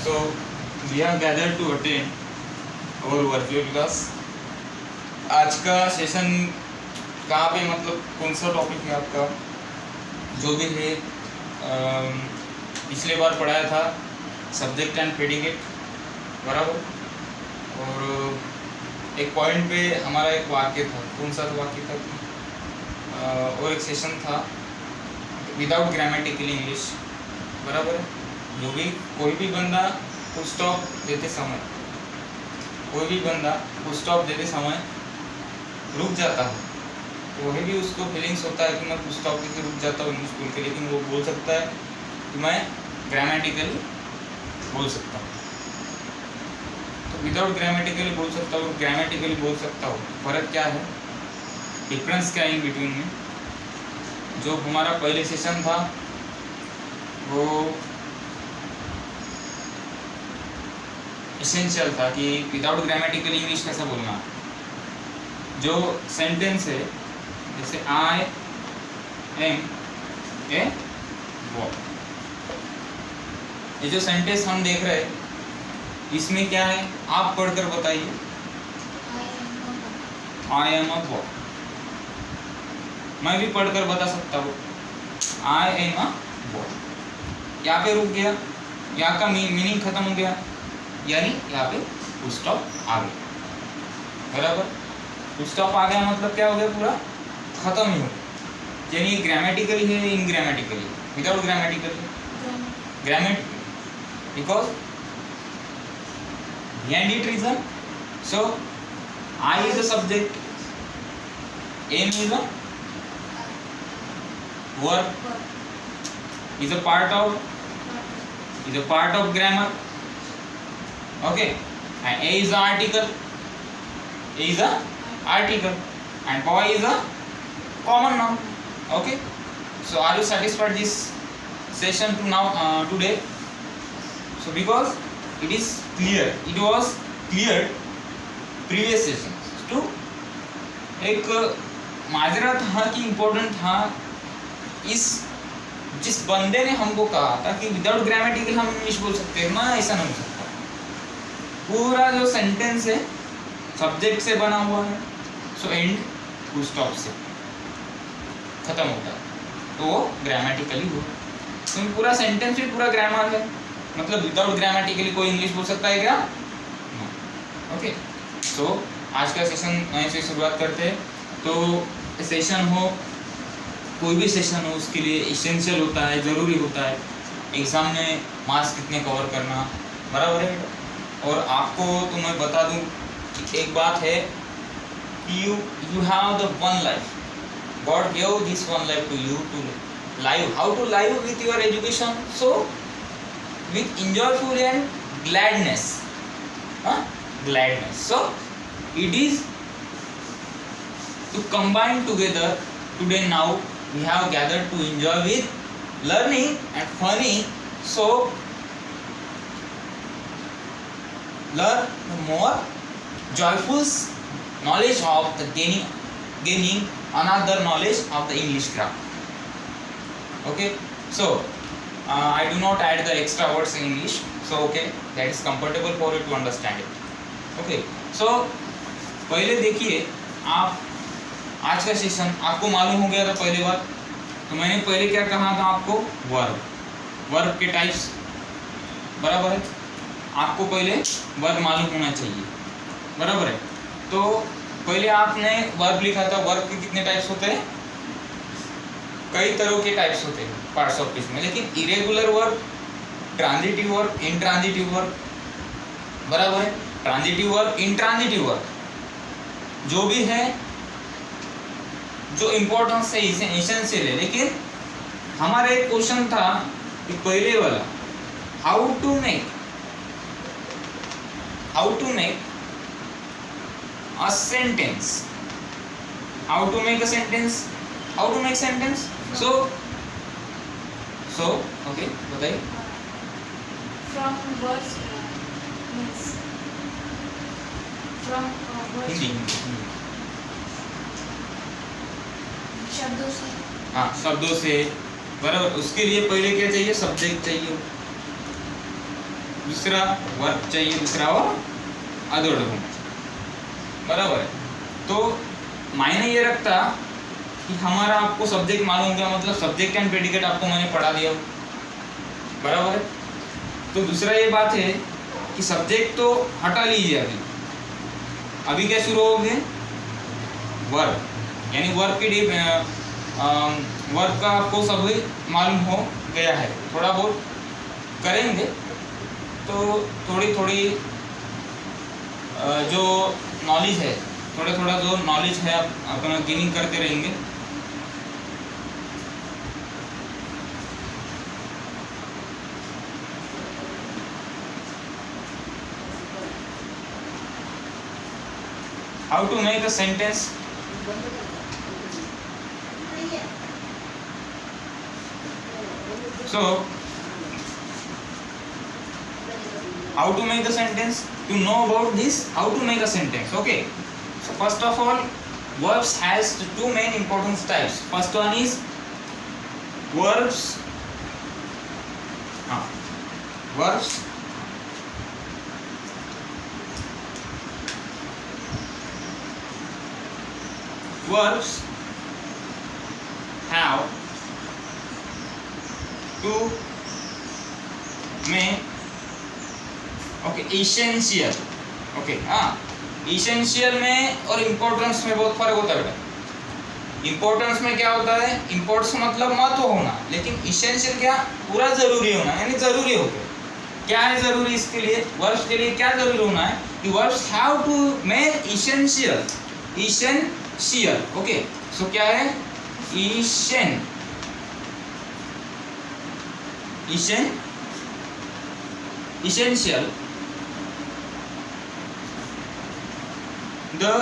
So we are gathered to attend our virtual class. आज का session कहाँ पे, मतलब कौन सा टॉपिक है आपका? जो भी है पिछले बार पढ़ाया था सब्जेक्ट एंड प्रेडिकेट, बराबर। और एक पॉइंट पे हमारा एक वाक्य था, कौन सा वाक्य था? और एक सेशन था विदाउट ग्रामेटिकल इंग्लिश, बराबर है। जो भी कोई भी बंदा फुल स्टॉप देते समय, कोई भी बंदा फुल स्टॉप देते समय रुक जाता है, तो वही भी उसको फीलिंग्स होता है कि मैं फुल स्टॉप देके रुक जाता हूँ इंग्लिश बोल के, लेकिन वो बोल सकता है कि मैं ग्रामेटिकली बोल सकता हूँ। तो विदाउट ग्रामेटिकली बोल सकता हूँ, ग्रामेटिकली बोल सकता हूँ, फ़र्क क्या है, डिफरेंस क्या है इन बिटवीन में? जो हमारा पहले सेशन था वो एसेंशियल था कि विदाउट ग्रामेटिकल इंग्लिश कैसा बोलना है। जो सेंटेंस है जैसे आई एम ए वॉक, ये जो सेंटेंस हम देख रहे हैं इसमें क्या है आप पढ़कर बताइए। आई एम अ वॉक, मैं भी पढ़कर बता सकता हूँ आई एम अ वॉक। यहाँ पे रुक गया, यहाँ का मीनिंग खत्म हो गया, यानी यहाँ पे फुल स्टॉप आ गया, बराबर। फुल स्टॉप आ गया मतलब क्या हो गया, पूरा खत्म ही हो गया। यानी ग्रामेटिकली है ungrammatically, without grammatically grammatical, because behind it reason. So I is a subject, am is a verb, is a part of grammar, okay, and a is the article, and boy is a common noun, okay. So are you satisfied this session to now today? So because it is clear, it was clear previous session to एक माजरा था कि important था। इस जिस बंदे ने हमको कहा था कि विदाउट ग्रामेटिकल हम इंग्लिश बोल सकते हैं, मैं ऐसा नहीं हो सकता। पूरा जो सेंटेंस है सब्जेक्ट से बना हुआ है, सो एंड फुल स्टॉप से खत्म होता है, तो वो ग्रामेटिकली हो। तो पूरा सेंटेंस भी पूरा ग्रामर है, मतलब विदाउट ग्रामेटिकली कोई इंग्लिश बोल सकता है क्या? ओके। सो आज का सेशन से शुरुआत करते हैं। तो सेशन हो, कोई भी सेशन हो, उसके लिए एसेंशियल होता है, ज़रूरी होता है एग्ज़ाम में मार्क्स कितने कवर करना, बराबर है। और आपको तो मैं बता दूं कि एक बात है कि you have the one life, God give this one life to you to live, how to live with your education, so with enjoyful and gladness, gladness. So it is to combine together today. Now we have gathered to enjoy with learning and funny, so learn the more joyful knowledge of the gaining another knowledge of the English grammar. Okay, so I do not add the extra words in English, so okay, that is comfortable for you to understand it. Okay, so पहले देखिए, आप आज का session आपको मालूम हो गया था पहले बार। तो मैंने पहले क्या कहा था आपको, वर्ब के टाइप्स, बराबर है। आपको पहले वर्ब मालूम होना चाहिए, बराबर है। तो पहले आपने वर्ब लिखा था, वर्ब के कितने टाइप्स होते हैं? कई तरह के टाइप्स होते हैं पार्ट्स ऑफ स्पीच में, लेकिन irregular verb, transitive verb, intransitive verb, बराबर है। ट्रांजिटिव वर्ब, इंट्रांजिटिव वर्ब जो भी है, जो इम्पोर्टेंस है, एसेंशियल है। लेकिन हमारा एक क्वेश्चन था कि पहले वाला, how to make a sentence, how to make sentence. So okay, बताइए। From words means from words, शब्दों से, हाँ शब्दों से, बराबर। उसके लिए पहले क्या चाहिए, सब्जेक्ट चाहिए, दूसरा वर्ब चाहिए, दूसरा और अदर होना, बराबर है। तो मायने ये रखता कि हमारा आपको सब्जेक्ट मालूम क्या, मतलब सब्जेक्ट एंड प्रेडिकेट आपको मैंने पढ़ा दिया, बराबर है। तो दूसरा ये बात है कि सब्जेक्ट तो हटा लीजिए, अभी क्या शुरू हो गए वर्ब, यानी वर्ब की वर्ब का आपको सभी मालूम हो गया है, थोड़ा बहुत करेंगे तो थोड़ी थोड़ी जो नॉलेज है, थोड़ा थोड़ा जो नॉलेज है आप अपना गेनिंग करते रहेंगे। How to make a sentence? So, how to make a sentence? To know about this, how to make a sentence. Okay. So first of all, verbs has two main important types. First one is verbs. Verbs. Verbs have two main essential, essential में और importance में बहुत फर्क होता है बेटा। Importance में क्या होता है, इम्पोर्टेंस मतलब महत्व होना, लेकिन essential क्या, पूरा जरूरी होना, यानी जरूरी हो गया। क्या है जरूरी इसके लिए, वर्ब्स के लिए क्या जरूरी होना है कि verbs have two main essential, okay. So क्या है essential, the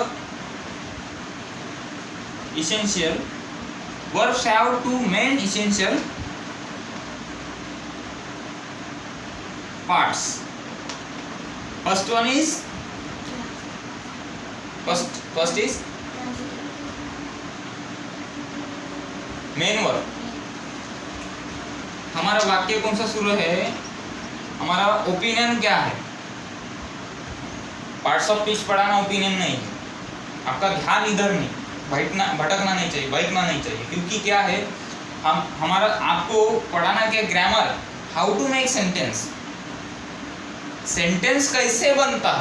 essential verbs have two main essential parts. First one is first is main verb. हमारा वाक्य कौन सा शुरू है, हमारा ओपिनियन क्या है, पार्ट्स ऑफ स्पीच पढ़ाना ओपिनियन नहीं है, आपका ध्यान इधर नहीं, भटकना नहीं चाहिए, क्योंकि क्या है, हम हमारा आपको पढ़ाना क्या, grammar, how to make sentence, sentence कैसे बनता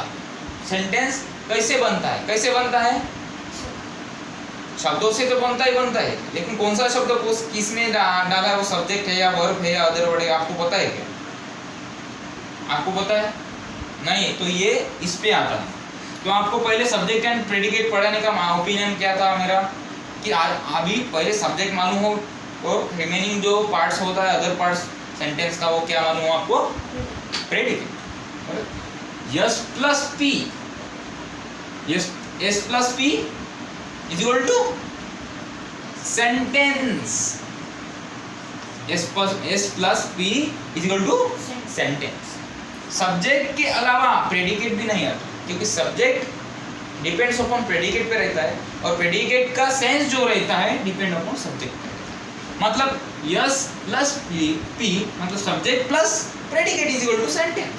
है, शब्दों से तो बनता है, लेकिन कौन सा शब्द किसमें डाला है, वो सब्जेक्ट है या वर्ब है या अदर वर्ड है, आपको पता है क्या, आपको पता है नहीं, तो ये इस पे आता है। तो आपको पहले सब्जेक्ट एंड प्रेडिकेट पढ़ाने का ओपिनियन क्या था मेरा कि अभी पहले सब्जेक्ट मालूम हो और रिमेनिंग जो पार्ट्स होता है, अदर पार्ट्स सेंटेंस का, वो क्या मालूम हो आपको, predicate. Yes plus P is equal to sentence. S plus P is equal to sentence. Subject के अलावा प्रेडिकेट भी नहीं आता, क्योंकि सब्जेक्ट डिपेंड्स अपॉन प्रेडिकेट पे रहता है और प्रेडिकेट का सेंस जो रहता है डिपेंड अपॉन सब्जेक्ट पे। मतलब यस प्लस पी मतलब subject plus predicate is equal to sentence.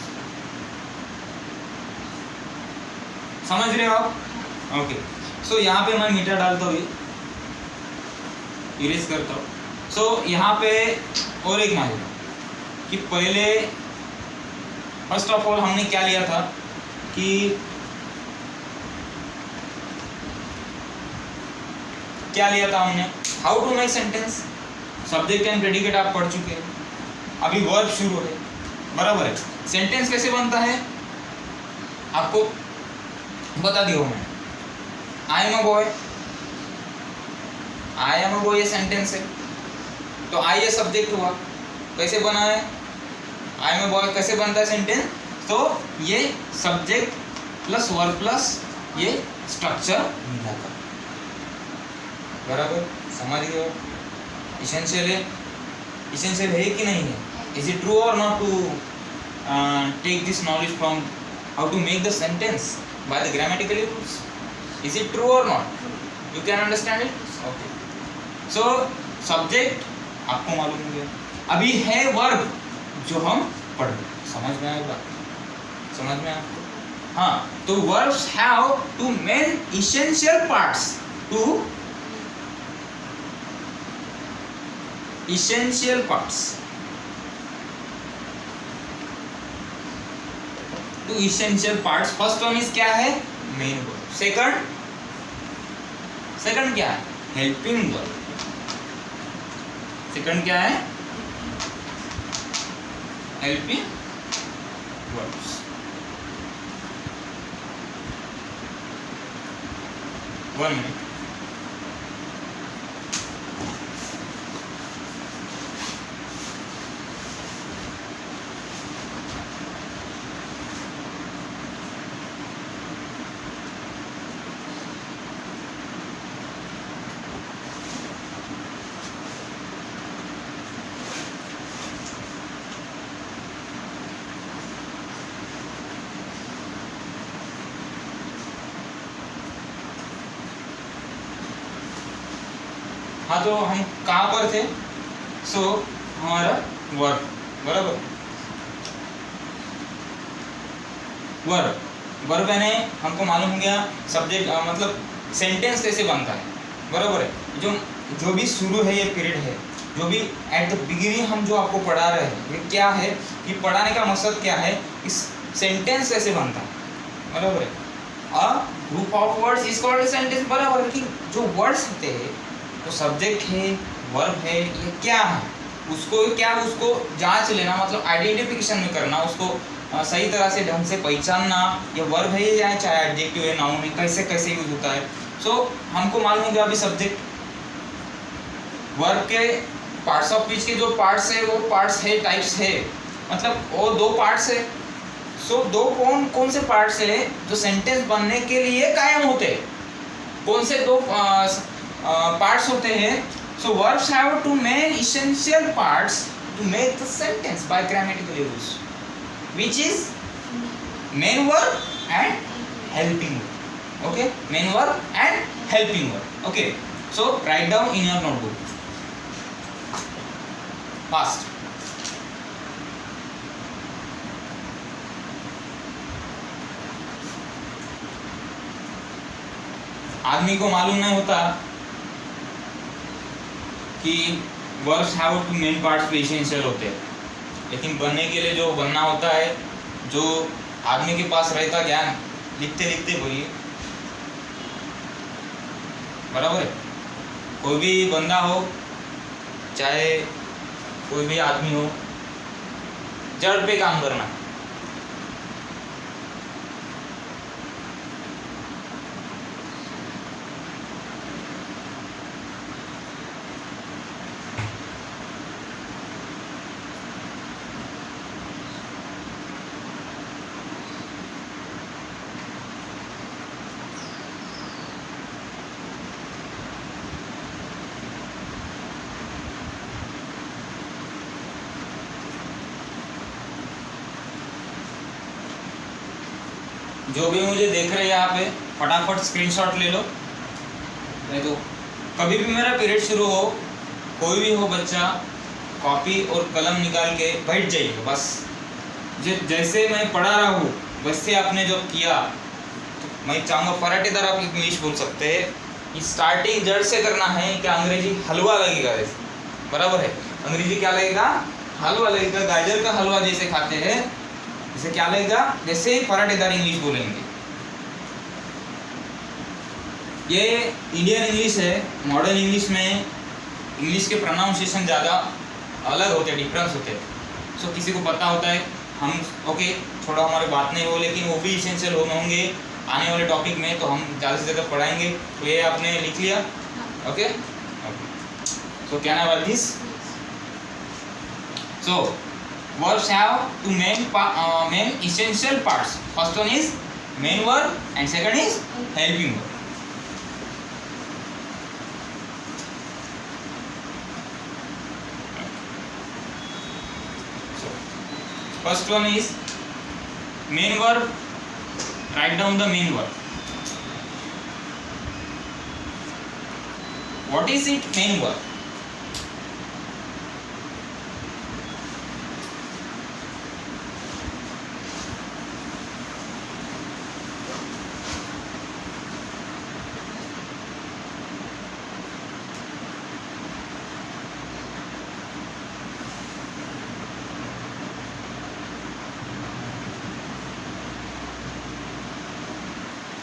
समझ रहे हो आप? ओके। सो यहाँ पे मैं मीटर डालता हूँ, इरेज करता हूँ। सो यहाँ पे और एक मालूम कि पहले फर्स्ट ऑफ ऑल हमने क्या लिया था कि हमने how to make sentence, subject and predicate आप पढ़ चुके हैं, अभी वर्ब शुरू है, बराबर है। सेंटेंस कैसे बनता है आपको बता दिया मैं, आई एम अ बॉय ये सेंटेंस है, तो आई ये सब्जेक्ट हुआ, कैसे बना है आई एम अ बॉय, कैसे बनता है सेंटेंस, तो ये सब्जेक्ट प्लस वर्ब प्लस ये स्ट्रक्चर मिलाकर, बराबर समझ गए हो? इसेंशियल है कि नहीं है? इज इट ट्रू और not to take this knowledge from how to make the sentence by the grammatical rules? Is it true or not? You can understand it? Okay. So subject आपको मालूम हो गया, अभी है वर्ब जो हम पढ़, समझ में आएगा? समझ में आपको? हाँ, तो verbs have two main essential parts. Two essential parts. Two essential parts. First one is क्या है? Main verb. Second क्या है? Helping verb. Second क्या है? Helping verbs. One minute. हाँ, तो हम कहाँ पर थे? सो हमारा वर्ब, बराबर। वर्ब यानी हमको मालूम हो गया सब्जेक्ट, मतलब सेंटेंस कैसे बनता है, बराबर है। जो भी शुरू है, ये पीरियड है, जो भी एट द बिगिनिंग हम जो आपको पढ़ा रहे हैं, ये क्या है कि पढ़ाने का मकसद क्या है, इस सेंटेंस कैसे बनता है, बराबर है। A group of words is called sentence, बराबर। लेकिन जो वर्ड्स होते हैं, तो सब्जेक्ट है, वर्ब है, ये क्या है, उसको जांच लेना, मतलब आइडेंटिफिकेशन में करना, उसको सही तरह से ढंग से पहचानना, ये वर्ब है या चाहे एडजेक्टिव है, नाउन है, कैसे कैसे यूज होता है। सो हमको मालूम होगा अभी सब्जेक्ट वर्ब के पार्ट्स ऑफ स्पीच के जो पार्ट्स है, वो पार्ट्स है, टाइप्स है, मतलब वो दो पार्ट्स है। सो दो कौन से पार्ट्स है जो सेंटेंस बनने के लिए कायम होते हैं? कौन से दो parts होते हैं? So verbs have two main essential parts to make the sentence by grammatical use, which is main verb and helping verb. Okay, main verb and helping verb. Okay, so write down in your notebook fast. आदमी को मालूम नहीं होता कि verbs have two main parts पे essential होते हैं, लेकिन बनने के लिए जो बनना होता है, जो आदमी के पास रहता ज्ञान, लिखते लिखते बोलिए, बराबर है। कोई भी बंदा हो, चाहे कोई भी आदमी हो, जड़ पे काम करना। जो भी मुझे देख रहे हैं यहाँ पे, फटाफट स्क्रीनशॉट ले लो। नहीं तो कभी भी मेरा पीरियड शुरू हो, कोई भी हो बच्चा, कॉपी और कलम निकाल के बैठ जाइए बस। जैसे मैं पढ़ा रहा हूँ वैसे आपने जो किया, तो मैं चाहूँगा फराटेदार आप इंग्लिश बोल सकते हैं। स्टार्टिंग जड़ से करना है, क्या अंग्रेजी हलवा लगेगा वैसे, बराबर है। अंग्रेजी क्या लगेगा? हलवा लगेगा। गाजर का हलवा जैसे खाते हैं, इसे क्या लगेगा? जैसे फराटेदार इंग्लिश बोलेंगे। ये इंडियन इंग्लिश है। मॉडर्न इंग्लिश में इंग्लिश के प्रोनाउंसिएशन ज़्यादा अलग होते हैं, डिफरेंस होते हैं। सो किसी को पता होता है, हम ओके थोड़ा हमारे बात नहीं हो, लेकिन वो भी इसेंशियल होंगे आने वाले टॉपिक में, तो हम ज़्यादा से ज़्यादा पढ़ाएंगे। तो ये आपने लिख लिया, okay. So can I work this? So verbs have two main essential parts. First one is main verb and second is helping verb. So first one is main verb. Write down the main verb. What is it? Main verb.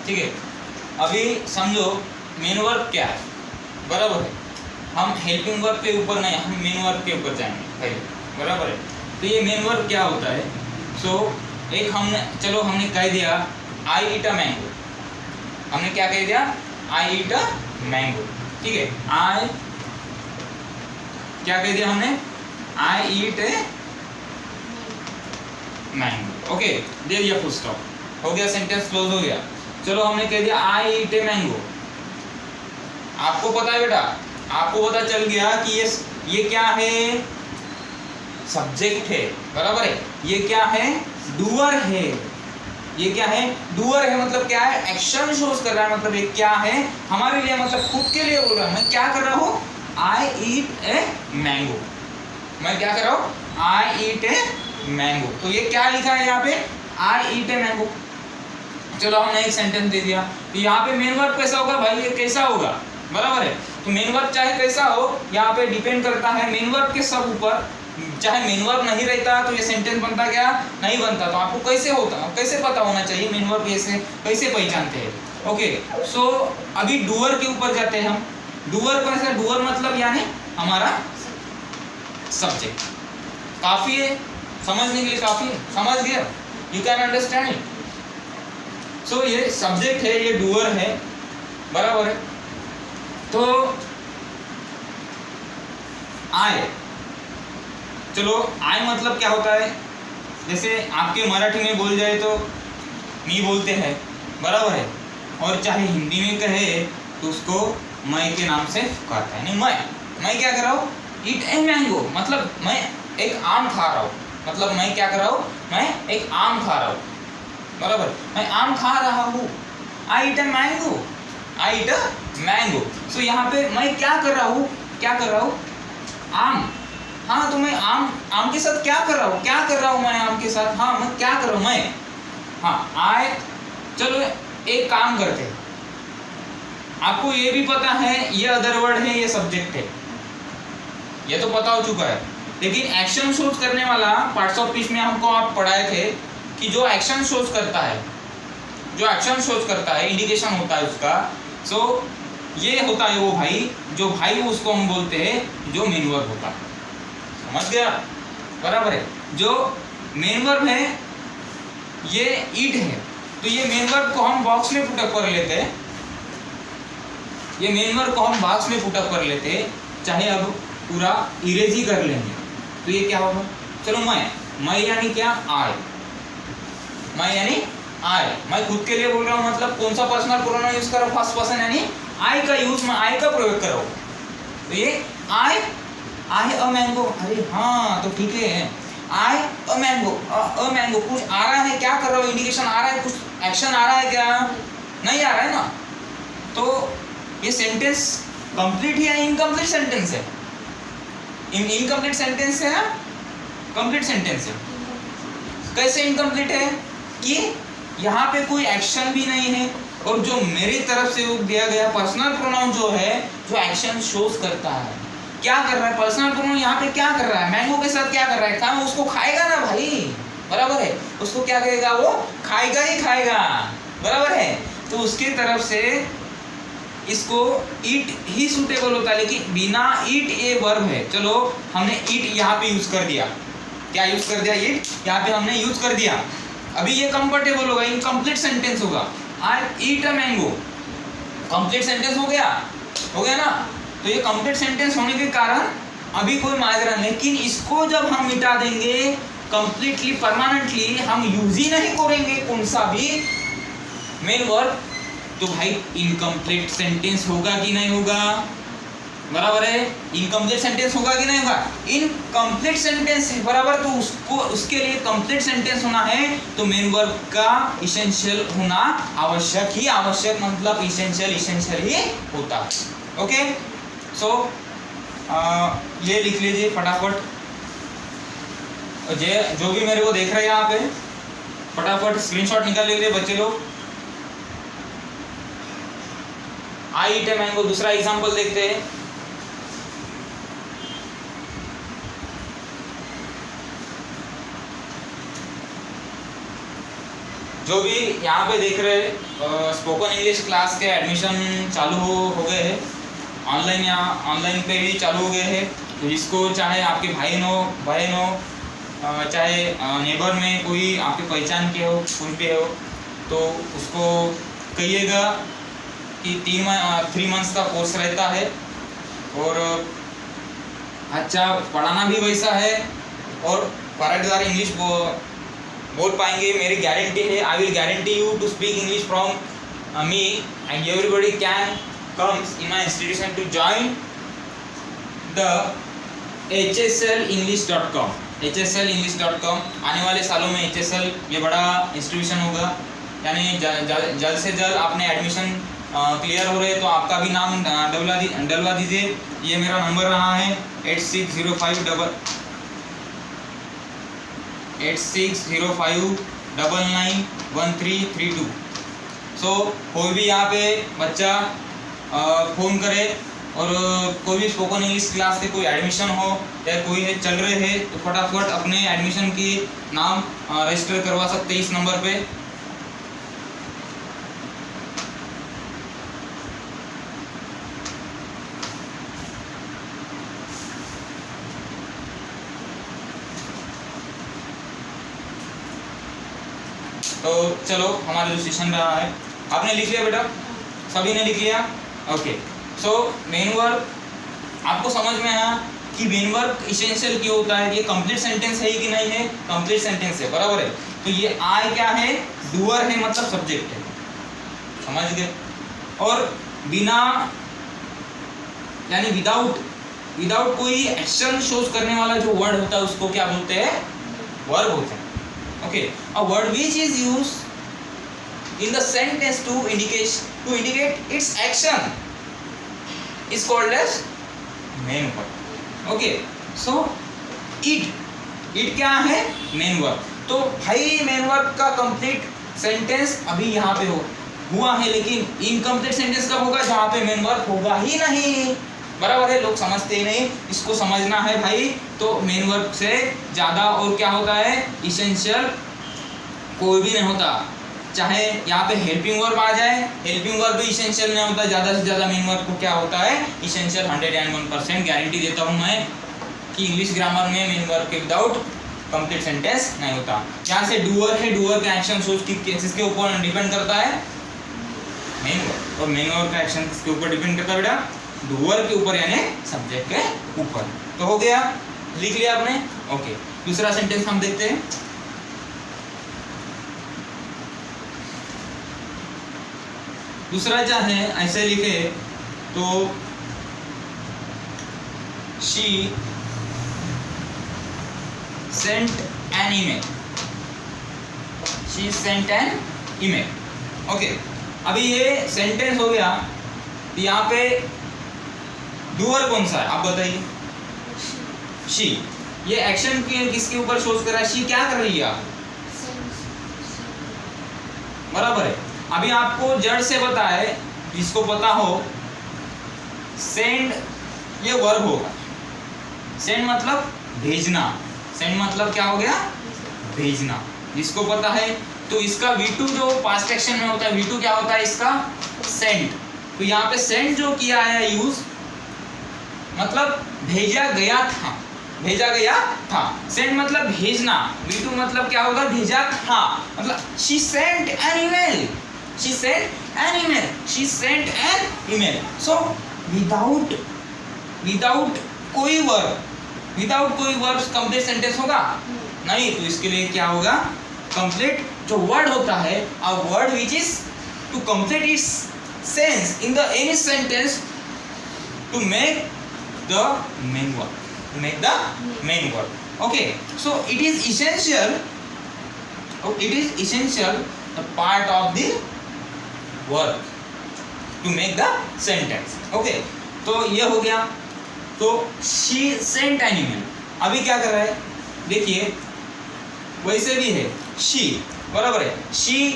ठीक है। अभी समझो main verb क्या है, बराबर है। हम helping verb के ऊपर नहीं, हम मेन वर्ब के ऊपर जाएंगे पहले, बराबर है। तो ये मेन वर्ब क्या होता है? सो एक हमने कह दिया आई ईट अ मैंगो। हमने क्या कह दिया? आई ईट अ मैंगो, ठीक है। आई क्या कह दिया हमने? आई ईट ए मैंगो, ओके, दे दिया फुल स्टॉप, हो गया, सेंटेंस क्लोज हो गया। चलो हमने कह दिया आई ईट ए मैंगो। आपको पता है बेटा, आपको पता चल गया कि ये क्या है? सब्जेक्ट है, बराबर है। ये क्या है? डूअर है। ये क्या है? डूअर है, मतलब क्या है? एक्शन शोज कर रहा है, मतलब ये क्या है? हमारे लिए, मतलब खुद के लिए बोल रहा है। मैं क्या कर रहा हूँ? आई ईट ए मैंगो। मैं क्या कर रहा हूँ? आई ईट ए मैंगो। तो ये क्या लिखा है यहाँ पे? आई ईट ए मैंगो। चलो हमने एक सेंटेंस दे दिया, तो यहाँ पे मेन वर्ब कैसा होगा भाई? ये कैसा होगा, बराबर है। तो मेन वर्ब चाहे कैसा हो, यहाँ पे डिपेंड करता है मेन वर्ब के सब ऊपर। चाहे मेन वर्ब नहीं रहता तो ये सेंटेंस बनता क्या? नहीं बनता। तो आपको कैसे होता, कैसे पता होना चाहिए मेन वर्ब कैसे पहचानते हैं? ओके, सो अभी डूअर के ऊपर जाते हैं हम। डूअर कैसा? डूअर मतलब यानी हमारा सब्जेक्ट। काफी है, समझने के लिए काफी है, समझ गया? You can understand it. So ये सब्जेक्ट है, ये डूअर है, बराबर है। तो आई, चलो आई मतलब क्या होता है? जैसे आपके मराठी में बोल जाए तो मी बोलते हैं, बराबर है। और चाहे हिंदी में कहे तो उसको मैं के नाम से पुकारता है। मैं क्या कर रहा हूँ? ईट ए मैंगो, मतलब मैं एक आम खा रहा हूँ। मतलब मैं क्या कर रहा हूँ? मैं एक आम खा रहा हूँ, बराबर। मैं आम खा रहा हूँ। आई ईट a mango, I eat a mango. सो यहाँ पे मैं क्या कर रहा हूँ? क्या कर रहा हूँ? आम। हाँ, तो मैं आम के साथ क्या कर रहा हूँ? क्या कर रहा हूँ मैं आम के साथ? हाँ, मैं क्या कर रहा हूँ? मैं, हाँ, आए। चलो एक काम करते हैं, आपको ये भी पता है ये अदर वर्ड है, ये सब्जेक्ट है, ये तो पता हो चुका है। लेकिन एक्शन शोज करने वाला पार्ट्स ऑफ स्पीच में हमको आप पढ़ाए थे कि जो एक्शन शोज करता है, जो एक्शन शोज करता है, इंडिकेशन होता है उसका। सो ये होता है वो भाई, जो भाई उसको हम बोलते हैं जो मेन वर्ब होता है। समझ गया? बराबर है। जो मेन वर्ब है ये ईट है, तो ये मेन वर्ब को हम बॉक्स में पुटअप कर लेते हैं। ये मेन वर्ब को हम बॉक्स में पुटअप कर लेते हैं, चाहे अब पूरा इरेज ही कर लेंगे। तो ये क्या होगा? चलो मैं यानी क्या? आई। मैं यानी आई, मैं खुद के लिए बोल रहा हूँ, मतलब कौन सा पर्सनल प्रोनाउन यूज कर रहा हूँ? फर्स्ट पर्सन यानी आई का यूज, मैं आई का प्रयोग कर रहा हूँ। तो ये आई अ मैंगो। अरे हाँ, तो ठीक है, आई अ मैंगो। कुछ आ रहा है? क्या कर रहा हूँ? इंडिकेशन आ रहा है? कुछ एक्शन आ रहा है क्या? नहीं आ रहा है ना। तो ये सेंटेंस कंप्लीट है या इनकम्प्लीट सेंटेंस है? इनकम्प्लीट सेंटेंस है या कंप्लीट सेंटेंस है? कैसे इनकम्प्लीट है? कि यहाँ पे कोई एक्शन भी नहीं है, और जो मेरी तरफ से दिया गया पर्सनल प्रोनाउन जो है, जो एक्शन शोज करता है, क्या कर रहा है? पर्सनल प्रोनाउन यहाँ पे क्या कर रहा है? मैंगो के साथ क्या कर रहा है? काम उसको खाएगा ना भाई, बराबर है। उसको क्या करेगा? वो खाएगा ही खाएगा, बराबर है। तो उसकी तरफ से इसको ईट ही सूटेबल होता है, लेकिन बिना ईट ये वर्ब है। चलो हमने ईट यहाँ पे यूज कर दिया। क्या यूज कर दिया? ईट यहाँ पे हमने यूज कर दिया। अभी ये कंफर्टेबल होगा, इनकम्प्लीट सेंटेंस होगा। आई ईट अ मैंगो, कंप्लीट सेंटेंस हो गया ना। तो ये कंप्लीट सेंटेंस होने के कारण अभी कोई माजरा नहीं, लेकिन इसको जब हम मिटा देंगे कंप्लीटली, परमानेंटली, हम यूज ही नहीं करेंगे कौन सा भी मेन वर्ब, तो भाई इनकम्प्लीट सेंटेंस होगा कि नहीं होगा? बराबर है। इनकम्प्लीट सेंटेंस होगा कि नहीं होगा? इनकम्प्लीट सेंटेंस है, बराबर। तो उसको, उसके लिए कंप्लीट सेंटेंस होना है तो मेन वर्ब का इसेंशियल होना आवश्यक ही, आवश्यक मतलब इसेंशियल ही होता है। ओके, सो ये लिख लीजिए फटाफट। जो भी मेरे को देख रहे हैं यहाँ पे, फटाफट स्क्रीनशॉट निकाल लीजिए बच्चे लोग। आई ईट ए मैंगो। दूसरा एग्जांपल देखते हैं। जो भी यहाँ पे देख रहे हैं स्पोकन इंग्लिश क्लास के एडमिशन चालू हो गए हैं ऑनलाइन या ऑनलाइन पे भी चालू हो गए हैं। तो जिसको चाहे आपके भाई बहन हो चाहे नेबर में कोई आपके पहचान के हो कोई पे हो तो उसको कहिएगा कि 3 मंथ्स का कोर्स रहता है और अच्छा पढ़ाना भी वैसा है और पराठेदार इंग्लिश बोल पाएंगे मेरी गारंटी है। I will guarantee you to speak English from me and everybody can comes in my institution to join the hslenglish.com hslenglish.com। आने वाले सालों में HSL ये बड़ा इंस्टीट्यूशन होगा यानी जल्द से जल्द आपने एडमिशन क्लियर हो रहे तो आपका भी नाम डलवा दीजिए। ये मेरा नंबर रहा है 8605991332। सो कोई भी यहाँ पे बच्चा फ़ोन करे और कोई भी स्पोकन इंग्लिश क्लास के कोई एडमिशन हो या कोई है चल रहे हैं तो फटाफट अपने एडमिशन की नाम रजिस्टर करवा सकते हैं इस नंबर पे। तो चलो हमारा जो सेशन रहा है आपने लिख लिया बेटा, सभी ने लिख लिया? ओके। सो मेन वर्क आपको समझ में आया कि मेन वर्क इसेंशियल क्यों होता है। ये कंप्लीट सेंटेंस है कि नहीं है? कंप्लीट सेंटेंस है, बराबर है। तो ये आई क्या है? डूअर है, मतलब सब्जेक्ट है, समझ गए। और बिना यानी विदाउट कोई एक्शन शोज करने वाला जो वर्ड होता है उसको क्या बोलते हैं? वर्ब होता है। Okay, a word which is used in the sentence to indicate its action is called as main verb। Okay, so it क्या है? Main verb. तो भाई मेन वर्ब का कंप्लीट सेंटेंस अभी यहाँ पे हुआ है, लेकिन इनकम्प्लीट सेंटेंस कब होगा? जहाँ पे मेन वर्ब होगा ही नहीं, बराबर है। लोग समझते ही नहीं, इसको समझना है भाई। तो मेन वर्ब से ज़्यादा और क्या होता है? इसेंशियल कोई भी नहीं होता। चाहे यहाँ पे हेल्पिंग वर्ब आ जाए, हेल्पिंग वर्ब भी इसेंशियल नहीं होता। ज़्यादा से ज़्यादा मेन वर्ब को क्या होता है? इसेंशियल। 101% गारंटी देता हूँ मैं कि इंग्लिश ग्रामर में मेन वर्ब के विदाउट कंप्लीट सेंटेंस नहीं होता। यहाँ से डूअर है, डूअर का एक्शन सोच किसके ऊपर डिपेंड करता है? Main verb. और मेन वर्ब का एक्शन किसके ऊपर डिपेंड करता है बेटा? डूअर के ऊपर, यानी सब्जेक्ट के ऊपर। तो हो गया, लिख लिया आपने? ओके, दूसरा सेंटेंस हम देखते हैं। दूसरा क्या है? ऐसे लिखे तो she sent an email। she sent an email। Okay, अभी ये सेंटेंस हो गया। यहाँ पे डूअर कौन सा है आप बताइए? शी। ये एक्शन किसके ऊपर सोच कर रहा है? शी क्या कर रही है? बराबर है। अभी आपको जड़ से पता है, जिसको पता हो, सेंड ये वर्ब होगा। सेंड मतलब भेजना। सेंड मतलब क्या हो गया? भेजना। जिसको पता है तो इसका V2 जो पास्ट एक्शन में होता है, V2 क्या होता है इसका? सेंड। तो यहाँ पे सेंड जो किया है यूज, मतलब भेजा गया था, भेजा गया था। सेंड मतलब भेजना, V2 मतलब क्या होगा? भेजा था। मतलब she sent an email, she sent an email, she sent an email। So without कोई वर्ब कंप्लीट सेंटेंस होगा नहीं। तो इसके लिए क्या होगा? कंप्लीट जो वर्ड होता है, a word which is to complete its sense in the any sentence to make the main verb, to make the main verb। okay, so it is essential the part of the verb to make the sentence। okay, तो ये हो गया। तो she sent an email। अभी क्या कर रहा है? देखिए, वैसे भी है she, बराबर है। she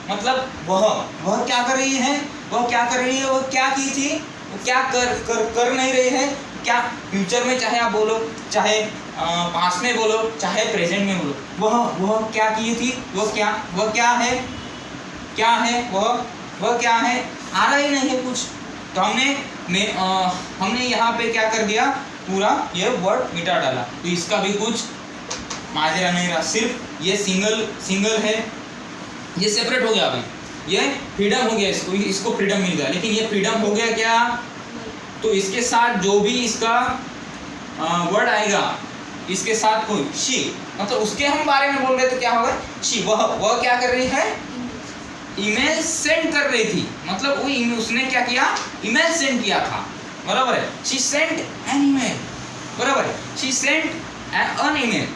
मतलब वह क्या कर रही है? वह क्या कर रही है? वह क्या की थी? वो क्या कर नहीं रही है? क्या फ्यूचर में, चाहे आप बोलो, चाहे पास्ट में बोलो चाहे प्रेजेंट में बोलो, वह क्या की थी, वह क्या है, वह क्या है, आ रहा ही नहीं है कुछ। तो हमने यहाँ पे क्या कर दिया, पूरा ये वर्ड मिटा डाला। तो इसका भी कुछ माजरा नहीं रहा, सिर्फ ये सिंगल है, ये सेपरेट हो गया। अभी ये फ्रीडम हो गया, इसको फ्रीडम मिल गया। लेकिन ये फ्रीडम हो गया क्या, तो इसके साथ जो भी इसका वर्ड आएगा, इसके साथ कोई शी, मतलब उसके हम बारे में बोल रहे तो क्या होगा, शी, वह क्या कर रही है, ईमेल सेंड कर रही थी। मतलब वो उसने क्या किया, ईमेल सेंड किया था, बराबर है। शी सेंट एन ईमेल, बराबर है। She sent an email,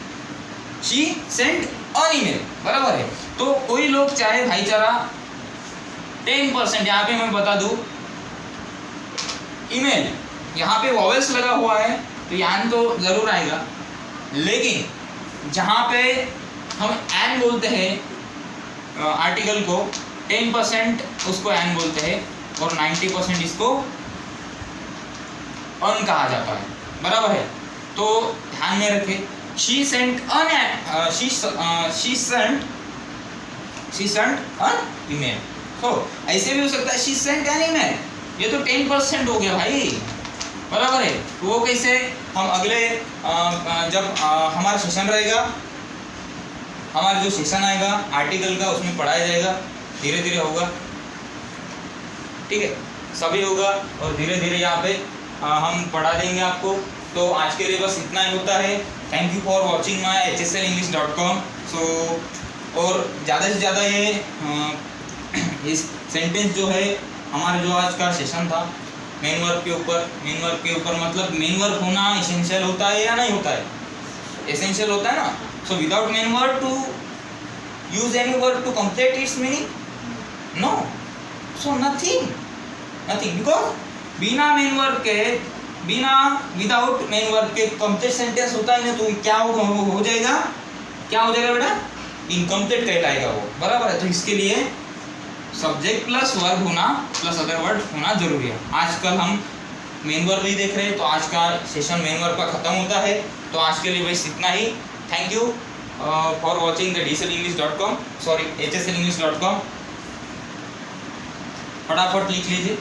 she sent an email, बराबर है। तो कोई लोग चाहे भाईचारा 10%, यहाँ पे मैं बता दूं, ईमेल यहाँ पे वॉवेल्स लगा हुआ है तो यहाँ तो जरूर आएगा। लेकिन जहाँ पे हम एन बोलते हैं आर्टिकल को, 10% उसको एन बोलते हैं और 90% इसको अन कहा जाता है, बराबर है। तो ध्यान में रखें, शी सेंट अन ईमेल। तो ऐसे भी हो सकता है शी सेंट एन ईमेल, ये तो 10% हो गया भाई, बराबर है। तो वो कैसे, हम अगले जब हमारा सेशन रहेगा, हमारा जो सेशन आएगा आर्टिकल का, उसमें पढ़ाया जाएगा, धीरे धीरे होगा, ठीक है, सभी होगा और धीरे धीरे यहाँ पे हम पढ़ा देंगे आपको। तो आज के लिए बस इतना ही होता है। Thank you for watching my hslenglish.com। सो और ज़्यादा से ज़्यादा इस सेंटेंस जो है, हमारा जो आज का सेशन था मेन वर्ब के ऊपर, मतलब मेन वर्ब होना एसेंशियल होता है या नहीं होता है, एसेंशियल होता है ना। So without main verb to use any verb to complete its meaning, no, so nothing, because बिना मेन वर्ब के, विदाउट मेन वर्ब के कंप्लीट सेंटेंस होता है ना, तो क्या हो जाएगा बेटा, इनकम्प्लीट कहलाएगा वो, बराबर है। तो इसके लिए सब्जेक्ट प्लस वर्ब होना प्लस अदर वर्ड होना जरूरी है। आजकल हम मेन वर्ब ही देख रहे हैं, तो आज का सेशन मेन वर्ब का खत्म होता है। तो आज के लिए बस इतना ही। Thank you for watching the hslenglish.com, फटाफट लिख लीजिए।